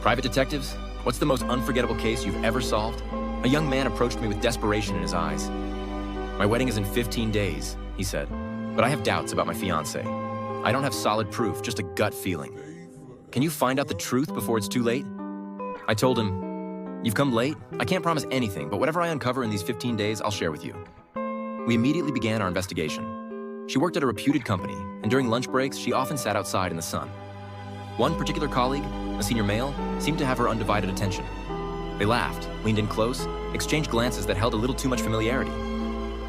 Private detectives, what's the most unforgettable case you've ever solved? A young man approached me with desperation in his eyes. My wedding is in 15 days, he said, but I have doubts about my fiancée. I don't have solid proof, just a gut feeling. Can you find out the truth before it's too late? I told him, you've come late? I can't promise anything, but whatever I uncover in these 15 days, I'll share with you. We immediately began our investigation. She worked at a reputed company, and during lunch breaks, she often sat outside in the sun. One particular colleague, a senior male, seemed to have her undivided attention. They laughed, leaned in close, exchanged glances that held a little too much familiarity.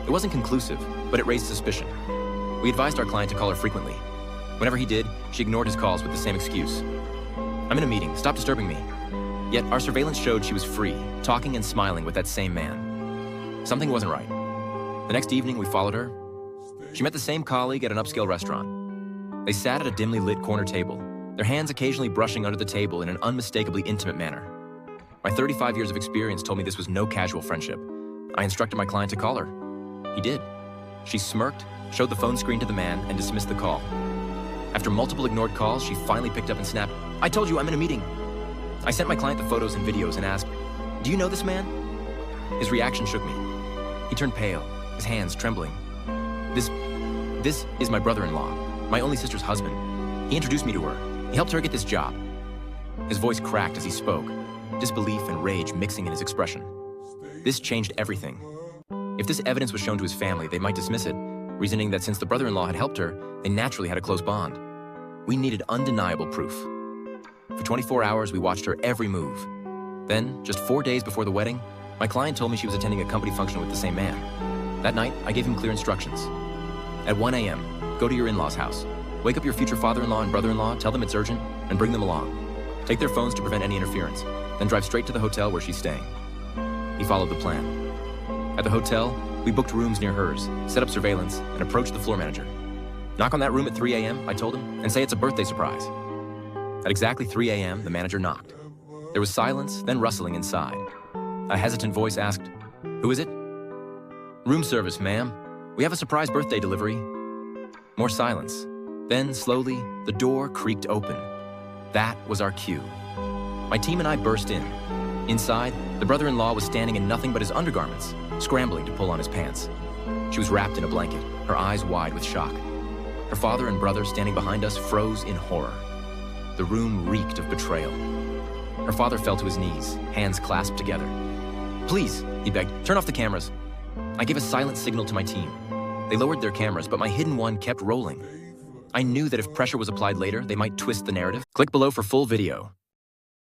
It wasn't conclusive, but it raised suspicion. We advised our client to call her frequently. Whenever he did, she ignored his calls with the same excuse. I'm in a meeting, stop disturbing me. Yet our surveillance showed she was free, talking and smiling with that same man. Something wasn't right. The next evening, we followed her. She met the same colleague at an upscale restaurant. They sat at a dimly lit corner table, their hands occasionally brushing under the table in an unmistakably intimate manner. My 35 years of experience told me this was no casual friendship. I instructed my client to call her. He did. She smirked, showed the phone screen to the man, and dismissed the call. After multiple ignored calls, she finally picked up and snapped, I told you I'm in a meeting. I sent my client the photos and videos and asked, do you know this man? His reaction shook me. He turned pale, his hands trembling. This is my brother-in-law, my only sister's husband. He introduced me to her. He helped her get this job. His voice cracked as he spoke, disbelief and rage mixing in his expression. This changed everything. If this evidence was shown to his family, they might dismiss it, reasoning that since the brother-in-law had helped her, they naturally had a close bond. We needed undeniable proof. For 24 hours, we watched her every move. Then, just 4 days before the wedding, my client told me she was attending a company function with the same man. That night, I gave him clear instructions. At 1 a.m., go to your in-laws' house. Wake up your future father-in-law and brother-in-law, tell them it's urgent, and bring them along. Take their phones to prevent any interference, then drive straight to the hotel where she's staying. He followed the plan. At the hotel, we booked rooms near hers, set up surveillance, and approached the floor manager. Knock on that room at 3 a.m., I told him, and say it's a birthday surprise. At exactly 3 a.m., the manager knocked. There was silence, then rustling inside. A hesitant voice asked, who is it? Room service, ma'am. We have a surprise birthday delivery. More silence. Then, slowly, the door creaked open. That was our cue. My team and I burst in. Inside, the brother-in-law was standing in nothing but his undergarments, scrambling to pull on his pants. She was wrapped in a blanket, her eyes wide with shock. Her father and brother standing behind us froze in horror. The room reeked of betrayal. Her father fell to his knees, hands clasped together. Please, he begged, turn off the cameras. I gave a silent signal to my team. They lowered their cameras, but my hidden one kept rolling. I knew that if pressure was applied later, they might twist the narrative. Click below for full video.